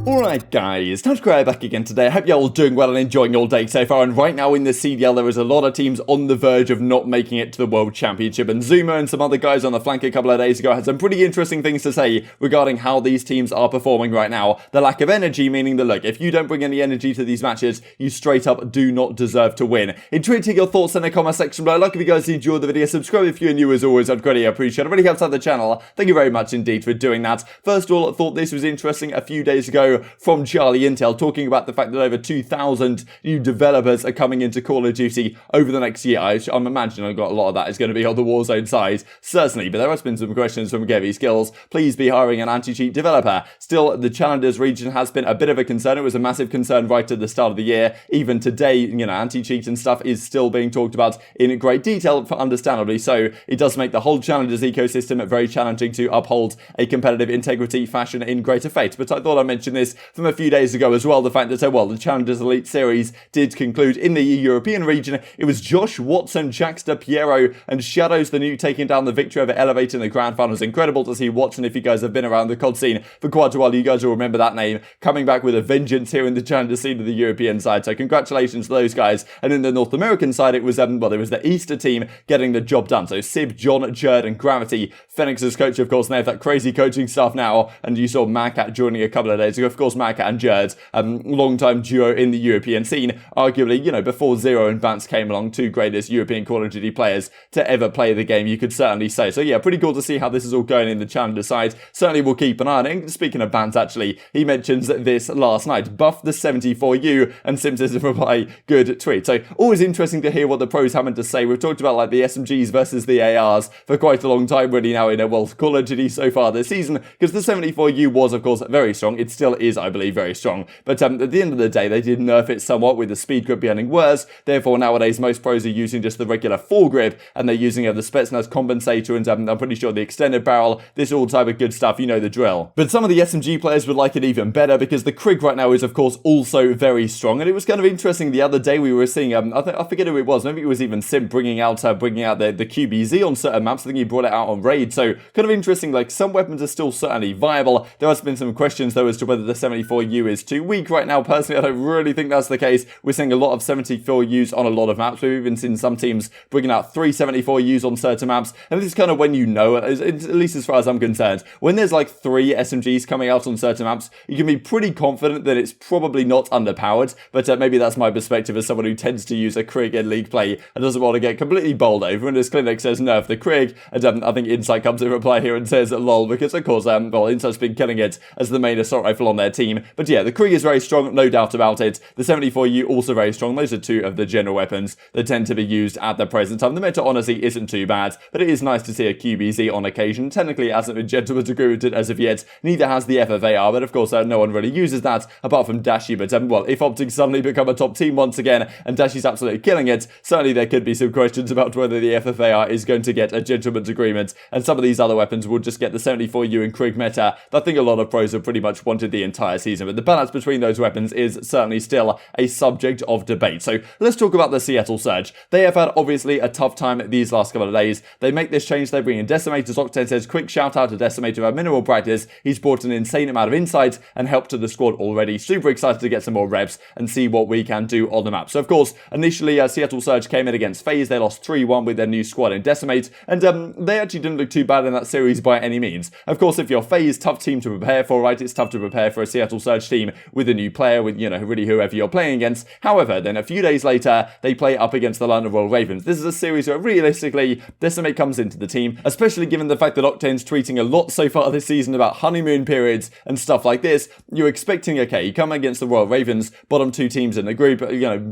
Alright guys, TacticalRab back again today. I hope you're all doing well and enjoying your day so far. And right now in the CDL there is a lot of teams on the verge of not making it to the World Championship. And Zuma and some other guys on the flank a couple of days ago had some pretty interesting things to say regarding how these teams are performing right now. The lack of energy, meaning that look, if you don't bring any energy to these matches, you straight up do not deserve to win. Intrigued to hear your thoughts in the comment section below. Like if you guys enjoyed the video, subscribe if you're new as always, I'd greatly appreciate it. It really helps out the channel. Thank you very much indeed for doing that. First of all, I thought this was interesting a few days ago from CDL Intel talking about the fact that over 2,000 new developers are coming into Call of Duty over the next year. I'm imagining I've got a lot of that is going to be on the Warzone side, certainly, but there has been some questions from Gevy Skills. Please be hiring an anti-cheat developer. Still, the Challengers region has been a bit of a concern. It was a massive concern right at the start of the year. Even today, you know, anti-cheat and stuff is still being talked about in great detail, understandably so. It does make the whole Challengers ecosystem very challenging to uphold a competitive integrity fashion in greater fate. But I thought I'd mention this from a few days ago as well, the fact that, the Challengers Elite Series did conclude in the European region. It was Josh, Watson, Jackster, Piero, and Shadows the New taking down the victory over Elevate in the grand finals. Incredible to see Watson. If you guys have been around the COD scene for quite a while, you guys will remember that name, coming back with a vengeance here in the Challenger scene of the European side. So congratulations to those guys. And in the North American side, it was, there was the Easter team getting the job done. So Sib, John, Jerd, and Gravity. Phoenix's coach, of course, and they have that crazy coaching staff now. And you saw Marcat joining a couple of days ago. Of course, Marcat and Jerd, long-time duo in the European scene. Arguably, before Zero and Vance came along, two greatest European Call of Duty players to ever play the game, you could certainly say. So yeah, pretty cool to see how this is all going in the Challenger side. Certainly we'll keep an eye on it. Speaking of Vance, actually, he mentions this last night. Buff the 74U, and Simp says in reply, good tweet. So always interesting to hear what the pros having to say. We've talked about like the SMGs versus the ARs for quite a long time really now in a Call of Duty so far this season, because the 74U was of course very strong. It still is, I believe, very strong. But at the end of the day, they did nerf it somewhat with the speed grip becoming worse. Therefore, nowadays, most pros are using just the regular foregrip, and they're using the Spetsnaz compensator, and I'm pretty sure the extended barrel, this all type of good stuff, you know the drill. But some of the SMG players would like it even better, because the Krig right now is, of course, also very strong. And it was kind of interesting the other day we were seeing, I forget who it was, maybe it was even Simp bringing out the QBZ on certain maps. I think he brought it out on Raid. So kind of interesting, like some weapons are still certainly viable. There has been some questions though as to whether the 74U is too weak right now. Personally, I don't really think that's the case. We're seeing a lot of 74Us on a lot of maps. We've even seen some teams bringing out 3 74Us on certain maps. And this is kind of when you know, at least as far as I'm concerned, when there's like 3 SMGs coming out on certain maps, you can be pretty confident that it's probably not underpowered. But maybe that's my perspective as someone who tends to use a Krig in League play and doesn't want to get completely bowled over. And as Clinic says, nerf the Krig. And I think Insight comes in reply here and says lol, because of course, Insight's been killing it as the main assault rifle on their team. But yeah, the Krig is very strong, no doubt about it. The 74U also very strong. Those are 2 of the general weapons that tend to be used at the present time. The meta honestly isn't too bad, but it is nice to see a QBZ on occasion. Technically, it hasn't been gentleman's agreement as of yet. Neither has the FFAR, but of course, no one really uses that apart from Dashy. But if OpTic suddenly become a top team once again and Dashy's absolutely killing it, certainly there could be some questions about whether the FFAR is going to get a gentleman's agreement, and some of these other weapons will just get the 74U and Krig meta. I think a lot of pros have pretty much wanted the entire season, but the balance between those weapons is certainly still a subject of debate. So let's talk about the Seattle Surge. They have had obviously a tough time these last couple of days. They make this change, they bring in Decemate. As Octane says, quick shout out to Decemate who had minimal practice. He's brought an insane amount of insight and help to the squad already. Super excited to get some more reps and see what we can do on the map. So of course, initially Seattle Surge came in against FaZe. They lost 3-1 with their new squad in Decemate, and they actually didn't look too bad in that series by any means. Of course, if you're FaZe, tough team to prepare for, right? It's tough to prepare for a Seattle Surge team with a new player, with, really whoever you're playing against. However, then a few days later, they play up against the London Royal Ravens. This is a series where realistically, Decimate comes into the team, especially given the fact that Octane's tweeting a lot so far this season about honeymoon periods and stuff like this. You're expecting, okay, you come against the Royal Ravens, bottom 2 teams in the group,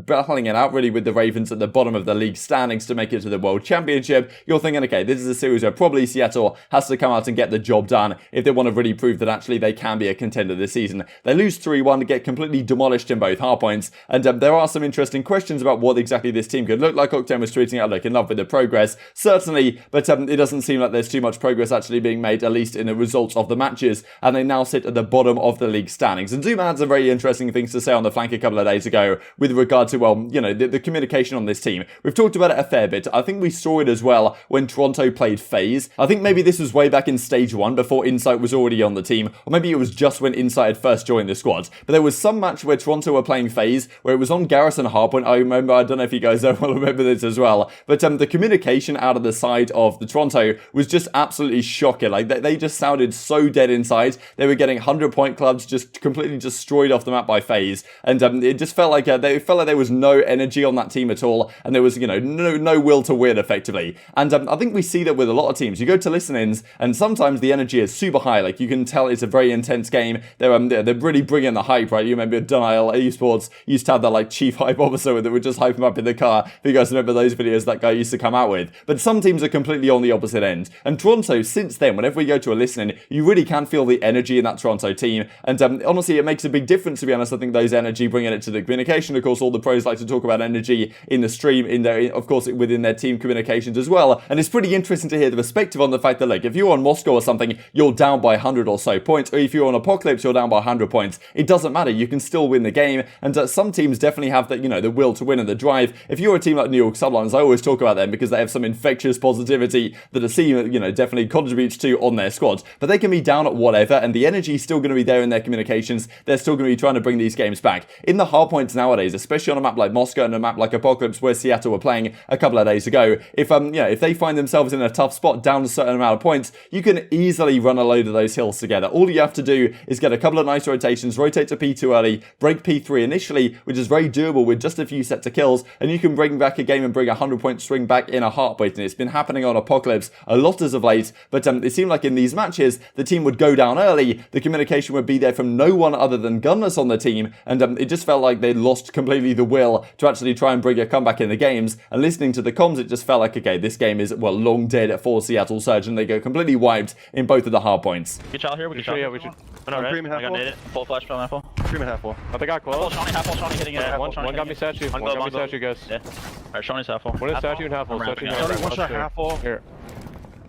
battling it out really with the Ravens at the bottom of the league standings to make it to the World Championship. You're thinking, okay, this is a series where probably Seattle has to come out and get the job done if they want to really prove that actually they can be a contender this season. They lose 3-1 to get completely demolished in both hardpoints, and there are some interesting questions about what exactly this team could look like. Octane was tweeting out, look, in love with the progress, certainly, but it doesn't seem like there's too much progress actually being made, at least in the results of the matches, and they now sit at the bottom of the league standings. And Zuma had some very interesting things to say on the flank a couple of days ago with regard to, the communication on this team. We've talked about it a fair bit. I think we saw it as well when Toronto played FaZe. I think maybe this was way back in stage 1 before Insight was already on the team, or maybe it was just when Insight I had first joined the squad. But there was some match where Toronto were playing FaZe, where it was on Garrison Hardpoint. I remember, I don't know if you guys will remember this as well, but the communication out of the side of the Toronto was just absolutely shocking. Like, they just sounded so dead inside. They were getting 100-point clubs just completely destroyed off the map by FaZe, and it just felt like there was no energy on that team at all, and there was, you know, no will to win effectively. And I think we see that with a lot of teams. You go to listen-ins, and sometimes the energy is super high. Like, you can tell it's a very intense game. They're really bringing the hype, right? You remember Dial Esports used to have that like chief hype officer that would just hype him up in the car. If you guys remember those videos that guy used to come out with. But some teams are completely on the opposite end. And Toronto, since then, whenever we go to a listening, you really can feel the energy in that Toronto team. And honestly, it makes a big difference, to be honest. I think those energy, bringing it to the communication. Of course, all the pros like to talk about energy in the stream, of course, within their team communications as well. And it's pretty interesting to hear the perspective on the fact that, like, if you're on Moscow or something, you're down by 100 or so points. Or if you're on Apocalypse, you're down by 100 points. It doesn't matter. You can still win the game. And some teams definitely have that, you know, the will to win and the drive. If you're a team like New York Sublines, I always talk about them because they have some infectious positivity that a team, you know, definitely contributes to on their squad. But they can be down at whatever, and the energy is still going to be there in their communications. They're still going to be trying to bring these games back. In the hardpoints nowadays, especially on a map like Moscow and a map like Apocalypse, where Seattle were playing a couple of days ago, if they find themselves in a tough spot down a certain amount of points, you can easily run a load of those hills together. All you have to do is get a couple of nice rotations, rotate to P2 early, break P3 initially, which is very doable with just a few sets of kills, and you can bring back a game and bring a 100-point swing back in a heartbeat. And it's been happening on Apocalypse a lot as of late, but it seemed like in these matches, the team would go down early, the communication would be there from no one other than Gunless on the team, and it just felt like they'd lost completely the will to actually try and bring a comeback in the games. And listening to the comms, it just felt like, okay, this game is, well, long dead for Seattle Surge, and they go completely wiped in both of the hard points. We can child here, we can child. Yeah, we should. I got naded. Full flash, from half full. Scream at half full. I think I close. Half full, Shawnee hitting it. Yeah, one got me statue. One got me statue, guys. Yeah. Alright, Shawnee's half full. One is statue and half full. Statue and half full. One shot half full. Here.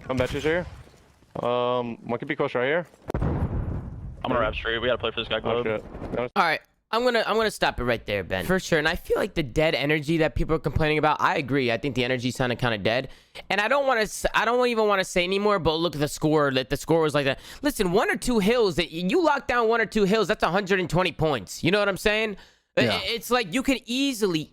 Come batches here. One could be close right here. I'm gonna wrap straight. We gotta play for this guy. Oh, shit. All right. I'm gonna stop it right there, Ben. For sure. And I feel like the dead energy that people are complaining about, I agree. I think the energy sounded kind of dead. And I don't even want to say anymore, but look at the score. That the score was like that. Listen, 1 or 2 hills, that you lock down 1 or 2 hills, that's 120 points. You know what I'm saying? Yeah. It's like you can easily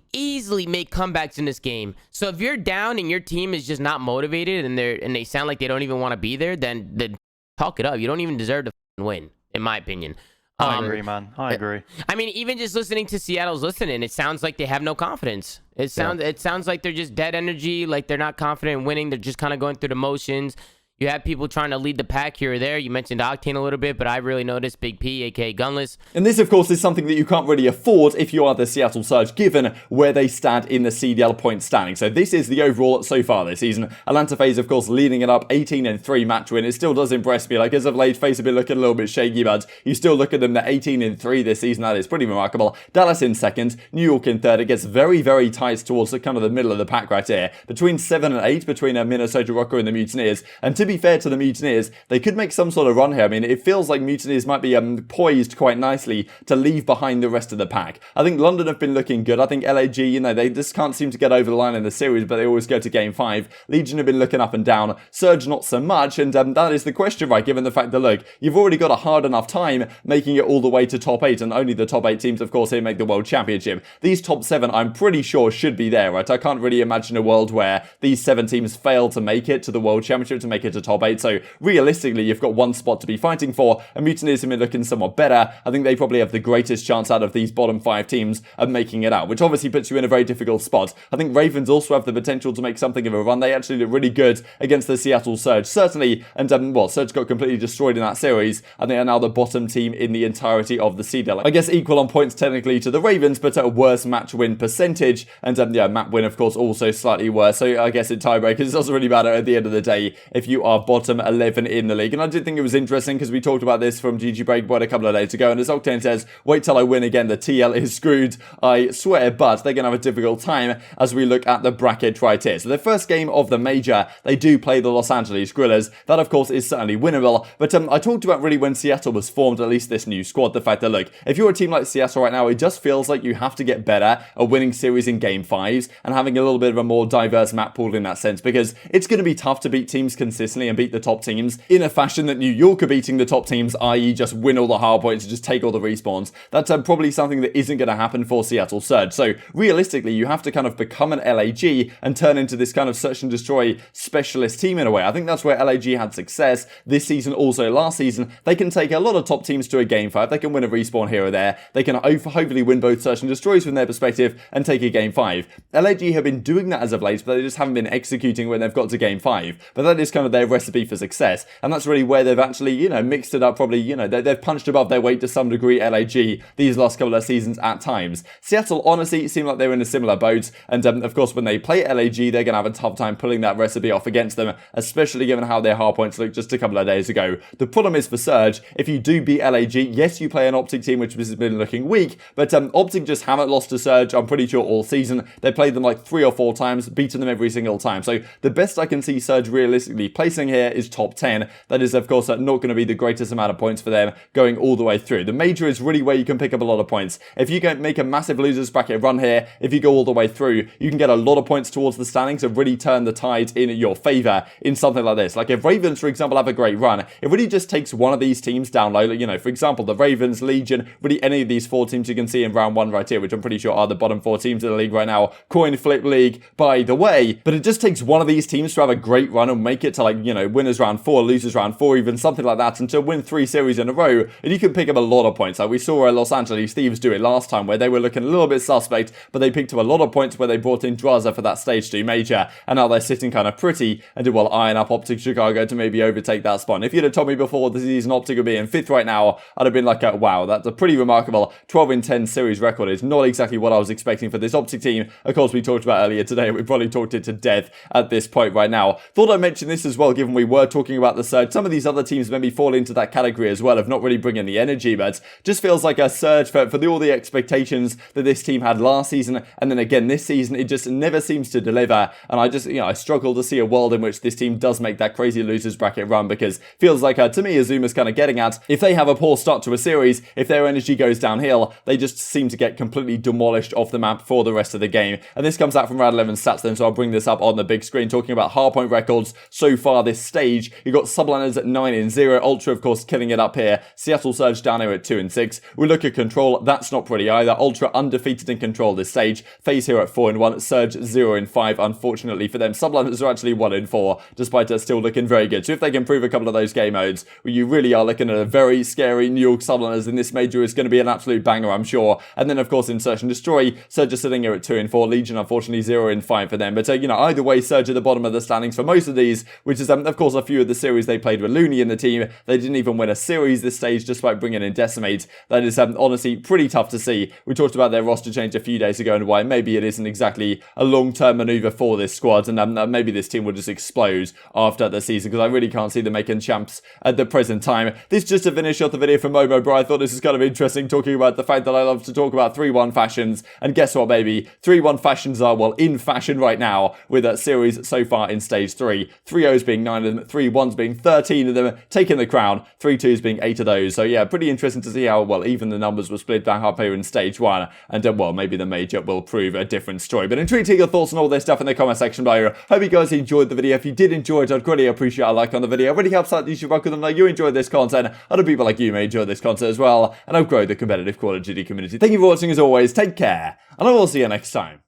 make comebacks in this game. So if you're down and your team is just not motivated and they sound like they don't even want to be there, then talk it up. You don't even deserve to win, in my opinion. I agree, man. I agree. I mean, even just listening to Seattle's listening, it sounds like they have no confidence. It sounds like they're just dead energy, like they're not confident in winning. They're just kind of going through the motions. You have people trying to lead the pack here or there. You mentioned Octane a little bit, but I really noticed Big P, aka Gunless. And this, of course, is something that you can't really afford if you are the Seattle Surge, given where they stand in the CDL point standing. So this is the overall so far this season. Atlanta FaZe, of course, leading it up 18-3 match win. It still does impress me. Like, as of late, FaZe have been looking a little bit shaky, but you still look at them, they're 18-3 this season. That is pretty remarkable. Dallas in second, New York in third. It gets very, very tight towards the kind of the middle of the pack right here. Between 7 and 8, between Minnesota, Rokkr, and the Mutineers. And to be fair to the Mutineers, they could make some sort of run here. I mean, it feels like Mutineers might be poised quite nicely to leave behind the rest of the pack. I think London have been looking good. I think LAG, you know, they just can't seem to get over the line in the series, but they always go to game 5. Legion have been looking up and down. Surge not so much, and that is the question, right, given the fact that, look, you've already got a hard enough time making it all the way to top 8, and only the top 8 teams, of course, here make the World Championship. These top 7, I'm pretty sure, should be there, right? I can't really imagine a world where these 7 teams fail to make it to the World Championship, to make it to top 8, so realistically, you've got one spot to be fighting for, and Mutineers have been looking somewhat better. I think they probably have the greatest chance out of these bottom 5 teams of making it out, which obviously puts you in a very difficult spot. I think Ravens also have the potential to make something of a run. They actually look really good against the Seattle Surge, certainly, and Surge got completely destroyed in that series, and they are now the bottom team in the entirety of the CDL. I guess equal on points technically to the Ravens, but at a worse match win percentage, and map win, of course, also slightly worse, so I guess in tiebreakers, it doesn't really matter at the end of the day if you are bottom 11 in the league. And I did think it was interesting because we talked about this from GG Breakboard a couple of days ago, and as Octane says, wait till I win again, the TL is screwed, I swear, but they're going to have a difficult time as we look at the bracket right here. So the first game of the major, they do play the Los Angeles Grillers. That, of course, is certainly winnable, but I talked about really when Seattle was formed, at least this new squad, the fact that, look, if you're a team like Seattle right now, it just feels like you have to get better at winning series in game 5s and having a little bit of a more diverse map pool in that sense, because it's going to be tough to beat teams consistently consistently and beat the top teams in a fashion that New York are beating the top teams, i.e. just win all the hard points and just take all the respawns, that's probably something that isn't going to happen for Seattle Surge. So realistically, you have to kind of become an LAG and turn into this kind of search and destroy specialist team in a way. I think that's where LAG had success this season, also last season. They can take a lot of top teams to a game 5. They can win a respawn here or there. They can hopefully win both search and destroys from their perspective and take a game 5. LAG have been doing that as of late, but they just haven't been executing when they've got to game 5. But that is kind of their recipe for success, and that's really where they've actually, you know, mixed it up. Probably, you know, they've punched above their weight to some degree, LAG, these last couple of seasons at times. Seattle honestly seem like they're in a similar boat, and of course when they play LAG, they're going to have a tough time pulling that recipe off against them, especially given how their hard points looked just a couple of days ago. The problem is for Surge, if you do beat LAG, yes, you play an OpTic team which has been looking weak, but OpTic just haven't lost to Surge, I'm pretty sure, all season. They played them like 3 or 4 times, beaten them every single time. So the best I can see Surge realistically placing here is top 10. That is, of course, not going to be the greatest amount of points for them going all the way through. The major is really where you can pick up a lot of points. If you can make a massive losers bracket run here, if you go all the way through, you can get a lot of points towards the standings and really turn the tide in your favor in something like this. Like if Ravens, for example, have a great run, it really just takes one of these teams down low. You know, for example, the Ravens, Legion, really any of these 4 teams you can see in round 1 right here, which I'm pretty sure are the bottom 4 teams in the league right now. Coin flip league, by the way. But it just takes one of these teams to have a great run and make it to, like, you know, winners round 4, losers round 4, even something like that, and to win 3 series in a row, and you can pick up a lot of points. Like we saw Los Angeles Thieves do it last time, where they were looking a little bit suspect, but they picked up a lot of points where they brought in Drazah for that stage 2 major, and now they're sitting kind of pretty and did well iron up OpTic Chicago to maybe overtake that spot. And if you'd have told me before the season OpTic would be in 5th right now, I'd have been like, wow, that's a pretty remarkable 12-10 series record. It's not exactly what I was expecting for this OpTic team. Of course, we talked about earlier today, we probably talked it to death at this point right now. Thought I'd mention this as well, given we were talking about the Surge. Some of these other teams maybe fall into that category as well of not really bringing the energy, but just feels like a Surge for all the expectations that this team had last season, and then again this season, it just never seems to deliver. And I just, you know, I struggle to see a world in which this team does make that crazy losers bracket run, because feels like, to me, Azuma's kind of getting at, if they have a poor start to a series, if their energy goes downhill, they just seem to get completely demolished off the map for the rest of the game. And this comes out from Round 11 stats then, so I'll bring this up on the big screen, talking about hardpoint records so far this stage. You've got Subliners at 9-0, Ultra, of course, killing it up here. Seattle Surge down here at 2-6. We look at Control, that's not pretty either. Ultra undefeated in Control this stage. FaZe here at 4-1, Surge 0-5, unfortunately for them. Subliners are actually 1-4, despite us still looking very good. So if they can prove a couple of those game modes, well, you really are looking at a very scary New York Subliners in this major. Is going to be an absolute banger, I'm sure. And then, of course, in Search and Destroy, Surge is sitting here at 2-4. Legion, unfortunately, 0-5 for them. But, you know, either way, Surge at the bottom of the standings for most of these, which is, of course, a few of the series they played with Loony in the team. They didn't even win a series this stage, despite bringing in Decimate. That is, honestly, pretty tough to see. We talked about their roster change a few days ago and why maybe it isn't exactly a long-term maneuver for this squad, and maybe this team will just explode after the season, because I really can't see them making champs at the present time. This just to finish off the video from Momo, bro. I thought this was kind of interesting, talking about the fact that I love to talk about 3-1 fashions, and guess what, baby? 3-1 fashions are, well, in fashion right now, with a series so far in stage 3. 3-0s being 9 of them, 3-1s being 13 of them, taking the crown, 3-2s being 8 of those. So yeah, pretty interesting to see how, well, even the numbers were split back up here in stage 1, and well, maybe the major will prove a different story. But intrigued to hear your thoughts on all this stuff in the comment section below. Hope you guys enjoyed the video. If you did enjoy it, I'd greatly appreciate a like on the video. It really helps out that you should rock with them, like you enjoyed this content. Other people like you may enjoy this content as well, and help grow the competitive Call of Duty community. Thank you for watching as always, take care, and I will see you next time.